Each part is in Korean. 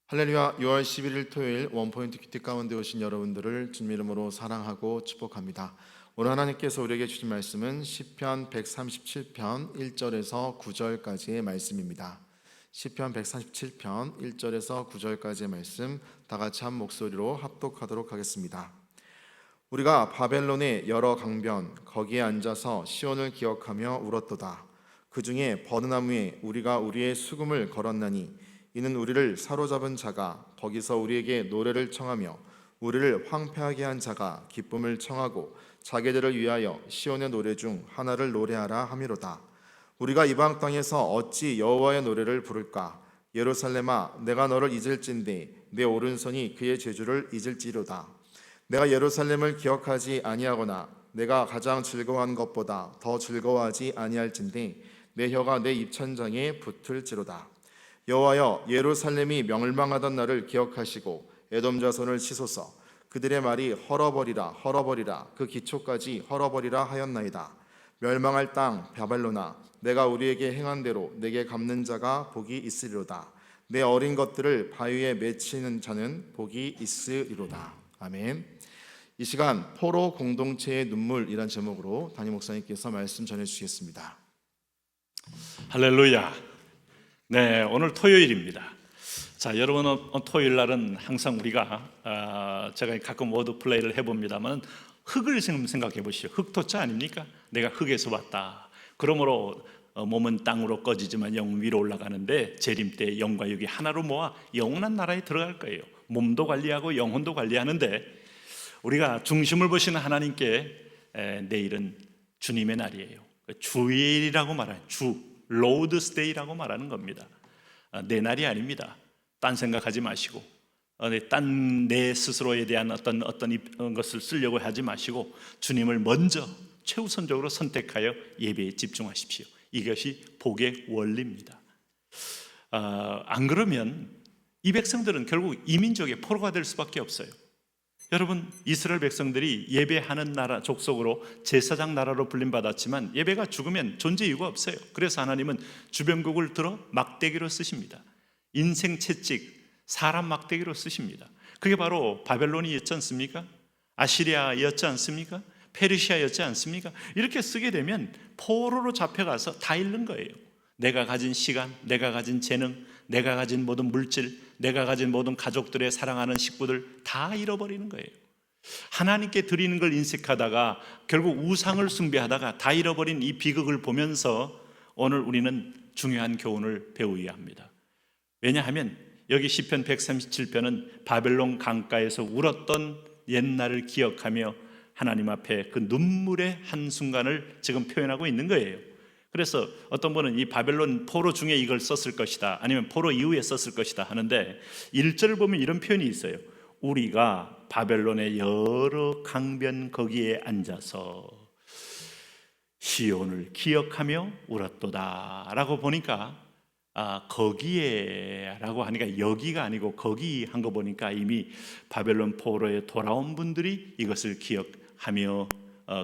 할렐루야. 6월 11일 토요일 원포인트 큐티 가운데 오신 여러분들을 주님 이름으로 사랑하고 축복합니다. 오늘 하나님께서 우리에게 주신 말씀은 시편 137편 1절에서 9절까지의 말씀입니다. 시편 137편 1절에서 9절까지의 말씀 다 같이 한 목소리로 합독하도록 하겠습니다. 우리가 바벨론의 여러 강변 거기에 앉아서 시온을 기억하며 울었도다. 그 중에 버드나무에 우리가 우리의 수금을 걸었나니 이는 우리를 사로잡은 자가 거기서 우리에게 노래를 청하며 우리를 황폐하게 한 자가 기쁨을 청하고 자기들을 위하여 시온의 노래 중 하나를 노래하라 함이로다. 우리가 이방 땅에서 어찌 여호와의 노래를 부를까? 예루살렘아, 내가 너를 잊을진대 내 오른손이 그의 제주를 잊을지로다. 내가 예루살렘을 기억하지 아니하거나 내가 가장 즐거워한 것보다 더 즐거워하지 아니할진대 내 혀가 내 입천장에 붙을지로다. 여호와여, 예루살렘이 멸망하던 날을 기억하시고 에돔 자손을 치소서. 그들의 말이 헐어버리라 헐어버리라 그 기초까지 헐어버리라 하였나이다. 멸망할 땅 바벨로나, 내가 우리에게 행한 대로 내게 갚는 자가 복이 있으리로다. 내 어린 것들을 바위에 맺히는 자는 복이 있으리로다. 아멘. 이 시간 포로 공동체의 눈물이란 제목으로 담임 목사님께서 말씀 전해주시겠습니다. 할렐루야. 네, 오늘 토요일입니다. 자, 여러분, 토요일 날은 항상 우리가 제가 가끔 워드 플레이를 해봅니다만 흙을 생각해 보시오. 흙토자 아닙니까? 내가 흙에서 왔다. 그러므로 몸은 땅으로 꺼지지만 영은 위로 올라가는데 재림 때 영과 육이 하나로 모아 영원한 나라에 들어갈 거예요. 몸도 관리하고 영혼도 관리하는데 우리가 중심을 보시는 하나님께 내일은 주님의 날이에요. 주일이라고 말하는 로드스 데이라고 말하는 겁니다. 내 날이 아닙니다. 딴 생각하지 마시고 딴 내 스스로에 대한 어떤 것을 쓰려고 하지 마시고 주님을 먼저 최우선적으로 선택하여 예배에 집중하십시오. 이것이 복의 원리입니다. 안 그러면 이 백성들은 결국 이민족의 포로가 될 수밖에 없어요. 여러분, 이스라엘 백성들이 예배하는 나라 족속으로 제사장 나라로 불림받았지만 예배가 죽으면 존재 이유가 없어요. 그래서 하나님은 주변국을 들어 막대기로 쓰십니다. 인생 채찍, 사람 막대기로 쓰십니다. 그게 바로 바벨론이었지 않습니까? 아시리아였지 않습니까? 페르시아였지 않습니까? 이렇게 쓰게 되면 포로로 잡혀가서 다 잃는 거예요. 내가 가진 시간, 내가 가진 재능, 내가 가진 모든 물질, 내가 가진 모든 가족들의 사랑하는 식구들 다 잃어버리는 거예요. 하나님께 드리는 걸 인색하다가 결국 우상을 숭배하다가 다 잃어버린 이 비극을 보면서 오늘 우리는 중요한 교훈을 배워야 합니다. 왜냐하면 여기 시편 137편은 바벨론 강가에서 울었던 옛날을 기억하며 하나님 앞에 그 눈물의 한순간을 지금 표현하고 있는 거예요. 그래서 어떤 분은 이 바벨론 포로 중에 이걸 썼을 것이다, 아니면 포로 이후에 썼을 것이다 하는데 1절을 보면 이런 표현이 있어요. 우리가 바벨론의 여러 강변 거기에 앉아서 시온을 기억하며 울었도다 라고 보니까 거기에 라고 하니까 여기가 아니고 거기 한 거 보니까 이미 바벨론 포로에 돌아온 분들이 이것을 기억하며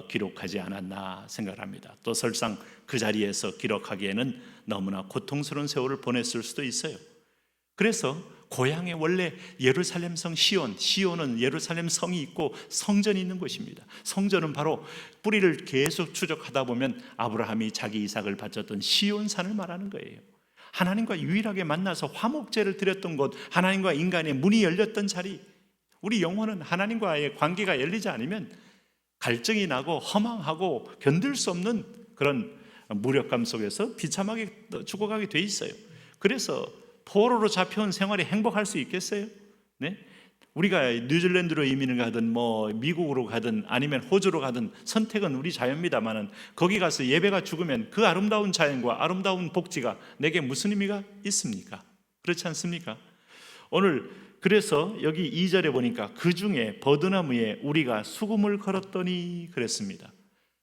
기록하지 않았나 생각합니다. 또 설상 그 자리에서 기록하기에는 너무나 고통스러운 세월을 보냈을 수도 있어요. 그래서 고향에 원래 예루살렘 성 시온은 예루살렘 성이 있고 성전이 있는 곳입니다. 성전은 바로 뿌리를 계속 추적하다 보면 아브라함이 자기 이삭을 바쳤던 시온산을 말하는 거예요. 하나님과 유일하게 만나서 화목제를 드렸던 곳, 하나님과 인간의 문이 열렸던 자리. 우리 영혼은 하나님과의 관계가 열리지 않으면 갈증이 나고 허망하고 견딜 수 없는 그런 무력감 속에서 비참하게 죽어가게 돼 있어요. 그래서 포로로 잡혀온 생활이 행복할 수 있겠어요? 네? 우리가 뉴질랜드로 이민을 가든 미국으로 가든 아니면 호주로 가든 선택은 우리 자유입니다만은 거기 가서 예배가 죽으면 그 아름다운 자연과 아름다운 복지가 내게 무슨 의미가 있습니까? 그렇지 않습니까? 오늘 그래서 여기 2절에 보니까 그 중에 버드나무에 우리가 수금을 걸었더니 그랬습니다.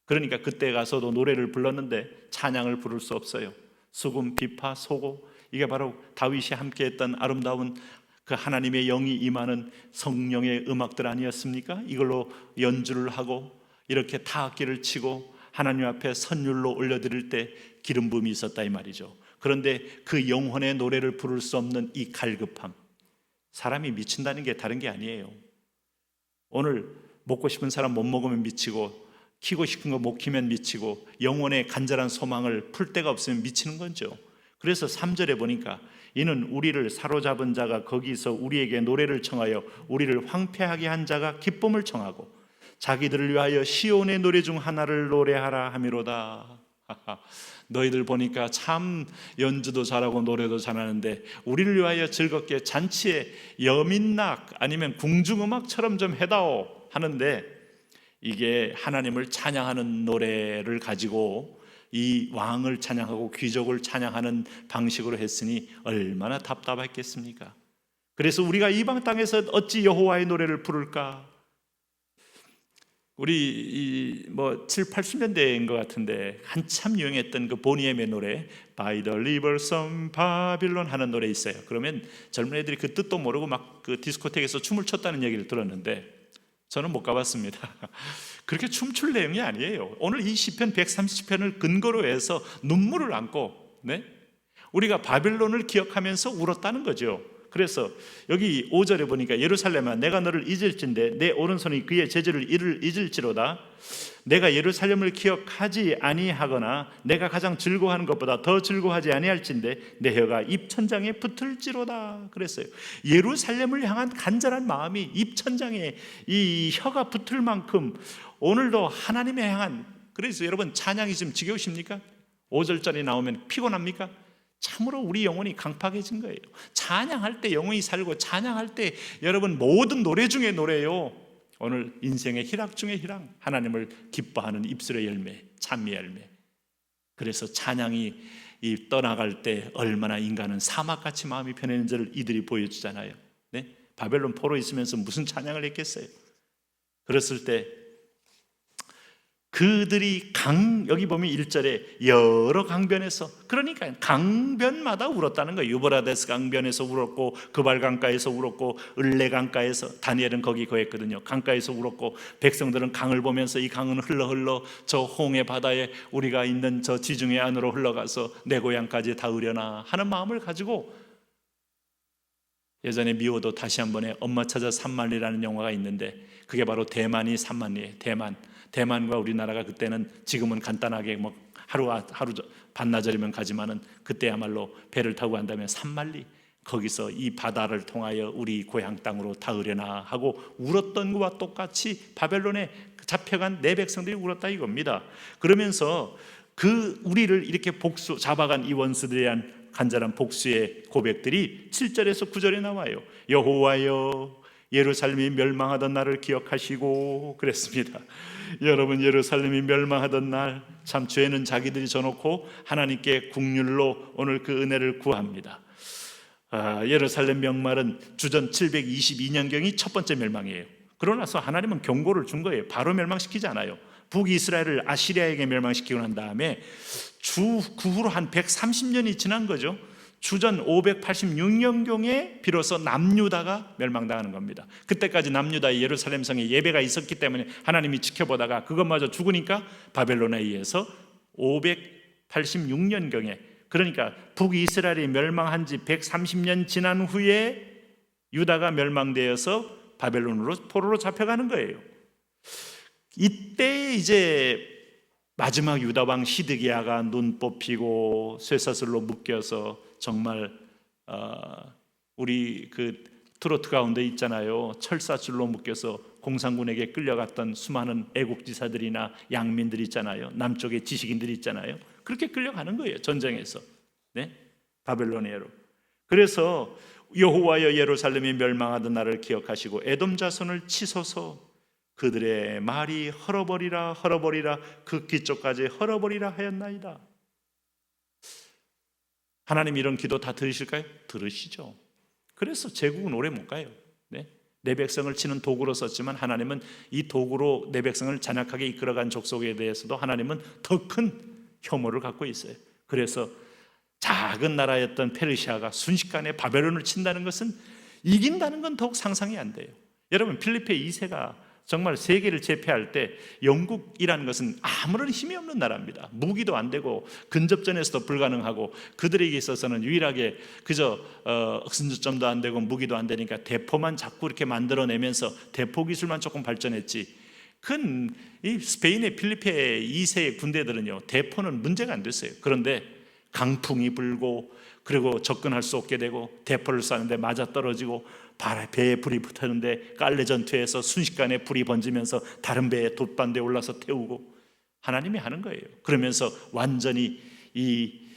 그러니까 그때 가서도 노래를 불렀는데 찬양을 부를 수 없어요. 수금, 비파, 소고, 이게 바로 다윗이 함께했던 아름다운 그 하나님의 영이 임하는 성령의 음악들 아니었습니까? 이걸로 연주를 하고 이렇게 타악기를 치고 하나님 앞에 선율로 올려드릴 때 기름 부음이 있었다 이 말이죠. 그런데 그 영혼의 노래를 부를 수 없는 이 갈급함, 사람이 미친다는 게 다른 게 아니에요. 오늘 먹고 싶은 사람 못 먹으면 미치고, 키고 싶은 거 못 키면 미치고, 영혼의 간절한 소망을 풀 데가 없으면 미치는 거죠. 그래서 3절에 보니까 이는 우리를 사로잡은 자가 거기서 우리에게 노래를 청하여 우리를 황폐하게 한 자가 기쁨을 청하고 자기들을 위하여 시온의 노래 중 하나를 노래하라 하미로다. 너희들 보니까 참 연주도 잘하고 노래도 잘하는데 우리를 위하여 즐겁게 잔치에 여민락 아니면 궁중음악처럼 좀 해다오 하는데, 이게 하나님을 찬양하는 노래를 가지고 이 왕을 찬양하고 귀족을 찬양하는 방식으로 했으니 얼마나 답답했겠습니까? 그래서 우리가 이방 땅에서 어찌 여호와의 노래를 부를까? 우리 7, 80년대인 것 같은데 한참 유행했던 그 보니엠의 노래 By the Rivers of Babylon 하는 노래 있어요. 그러면 젊은 애들이 그 뜻도 모르고 막 그 디스코텍에서 춤을 췄다는 얘기를 들었는데 저는 못 가봤습니다. 그렇게 춤출 내용이 아니에요. 오늘 이 시편 130편을 근거로 해서 눈물을 안고, 우리가 바벨론을 기억하면서 울었다는 거죠. 그래서 여기 5절에 보니까 예루살렘아 내가 너를 잊을진대 내 오른손이 그의 제지를 잊을지로다. 내가 예루살렘을 기억하지 아니하거나 내가 가장 즐거워하는 것보다 더 즐거워하지 아니할진대 내 혀가 입천장에 붙을지로다. 그랬어요. 예루살렘을 향한 간절한 마음이 입천장에 이 혀가 붙을 만큼 오늘도 하나님에 향한, 그래서 여러분 찬양이 좀 지겨우십니까? 5절짜리 나오면 피곤합니까? 참으로 우리 영혼이 강팍해진 거예요. 찬양할 때 영혼이 살고, 찬양할 때 여러분 모든 노래 중에 노래요. 오늘 인생의 희락 중에 희락, 하나님을 기뻐하는 입술의 열매, 찬미의 열매. 그래서 찬양이 떠나갈 때 얼마나 인간은 사막같이 마음이 편해지는지를 이들이 보여주잖아요. 바벨론 포로 있으면서 무슨 찬양을 했겠어요? 그랬을 때 그들이 여기 보면 1절에 여러 강변에서, 그러니까 강변마다 울었다는 거예요. 유브라데스 강변에서 울었고 그발 강가에서 울었고 을레 강가에서, 다니엘은 거기 거했거든요. 강가에서 울었고 백성들은 강을 보면서 이 강은 흘러 저 홍해 바다에 우리가 있는 저 지중해 안으로 흘러가서 내 고향까지 닿으려나 하는 마음을 가지고, 예전에 미워도 다시 한 번에 엄마 찾아 산만리라는 영화가 있는데 그게 바로 대만이 산만리예요. 대만과 우리나라가 그때는, 지금은 간단하게 하루 반나절이면 가지만은 그때야말로 배를 타고 간다면 3만리, 거기서 이 바다를 통하여 우리 고향 땅으로 닿으려나 하고 울었던 것과 똑같이 바벨론에 잡혀간 내 백성들이 울었다 이겁니다. 그러면서 그 우리를 이렇게 잡아간 이 원수들에 대한 간절한 복수의 고백들이 7절에서 9절에 나와요. 여호와여 예루살렘이 멸망하던 날을 기억하시고, 그랬습니다. 여러분, 예루살렘이 멸망하던 날 참 죄는 자기들이 져놓고 하나님께 국률로 오늘 그 은혜를 구합니다. 예루살렘 명말은 주전 722년경이 첫 번째 멸망이에요. 그러고 나서 하나님은 경고를 준 거예요. 바로 멸망시키지 않아요. 북이스라엘을 아시리아에게 멸망시키고 난 다음에 그 후로 한 130년이 지난 거죠. 주전 586년경에 비로소 남유다가 멸망당하는 겁니다. 그때까지 남유다의 예루살렘 성에 예배가 있었기 때문에 하나님이 지켜보다가 그것마저 죽으니까 바벨론에 의해서 586년경에, 그러니까 북이스라엘이 멸망한 지 130년 지난 후에 유다가 멸망되어서 바벨론으로 포로로 잡혀가는 거예요. 이때 이제 마지막 유다왕 시드기야가 눈 뽑히고 쇠사슬로 묶여서 정말 우리 그 트로트 가운데 있잖아요. 철사줄로 묶여서 공산군에게 끌려갔던 수많은 애국지사들이나 양민들이 있잖아요. 남쪽의 지식인들이 있잖아요. 그렇게 끌려가는 거예요. 전쟁에서. 바벨로니아로. 그래서 여호와여 예루살렘이 멸망하던 날을 기억하시고 에돔 자손을 치소서. 그들의 말이 헐어버리라 그 기초까지 헐어버리라 하였나이다. 하나님 이런 기도 다 들으실까요? 들으시죠. 그래서 제국은 오래 못 가요. 내 백성을 치는 도구로 썼지만 하나님은 이 도구로 내 백성을 잔악하게 이끌어간 족속에 대해서도 하나님은 더 큰 혐오를 갖고 있어요. 그래서 작은 나라였던 페르시아가 순식간에 바벨론을 친다는 것은, 이긴다는 건 더욱 상상이 안 돼요. 여러분, 필리페 2세가 정말 세계를 제패할 때 영국이라는 것은 아무런 힘이 없는 나라입니다. 무기도 안 되고 근접전에서도 불가능하고 그들에게 있어서는 유일하게 그저 승전점도 안 되고 무기도 안 되니까 대포만 자꾸 이렇게 만들어내면서 대포 기술만 조금 발전했지. 큰 이 스페인의 필리페 2세의 군대들은요, 대포는 문제가 안 됐어요. 그런데 강풍이 불고 그리고 접근할 수 없게 되고 대포를 쐈는데 맞아 떨어지고 배에 불이 붙었는데 깔레 전투에서 순식간에 불이 번지면서 다른 배에 돛반대에 올라서 태우고 하나님이 하는 거예요. 그러면서 완전히 이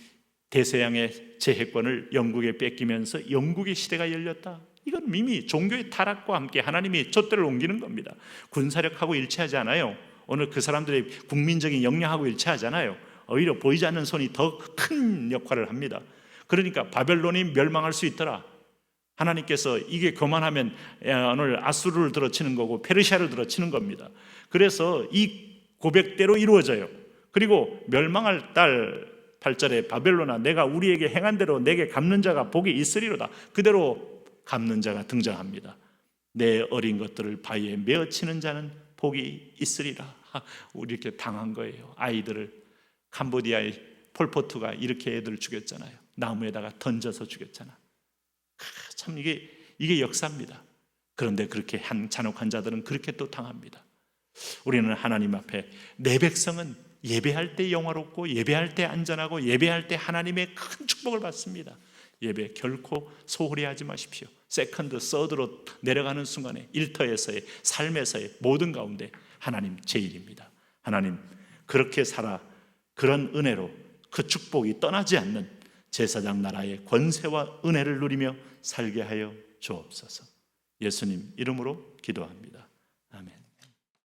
대서양의 제해권을 영국에 뺏기면서 영국의 시대가 열렸다. 이건 이미 종교의 타락과 함께 하나님이 촛대를 옮기는 겁니다. 군사력하고 일치하지 않아요. 오늘 그 사람들의 국민적인 역량하고 일치하지 않아요. 오히려 보이지 않는 손이 더 큰 역할을 합니다. 그러니까 바벨론이 멸망할 수 있더라. 하나님께서 이게 그만하면 오늘 아수르를 들어치는 거고 페르시아를 들어치는 겁니다. 그래서 이 고백대로 이루어져요. 그리고 멸망할 달 8절에 바벨론아 내가 우리에게 행한 대로 내게 갚는 자가 복이 있으리로다. 그대로 갚는 자가 등장합니다. 내 어린 것들을 바위에 메어치는 자는 복이 있으리라. 우리 이렇게 당한 거예요. 아이들을 캄보디아의 폴포트가 이렇게 애들 죽였잖아요. 나무에다가 던져서 죽였잖아. 참 이게 역사입니다. 그런데 그렇게 한 잔혹한 자들은 그렇게 또 당합니다. 우리는 하나님 앞에 내 백성은 예배할 때 영화롭고 예배할 때 안전하고 예배할 때 하나님의 큰 축복을 받습니다. 예배 결코 소홀히 하지 마십시오. 세컨드, 서드로 내려가는 순간에 일터에서의 삶에서의 모든 가운데 하나님 제일입니다. 하나님 그렇게 살아 그런 은혜로 그 축복이 떠나지 않는 제사장 나라의 권세와 은혜를 누리며 살게 하여 주옵소서. 예수님 이름으로 기도합니다.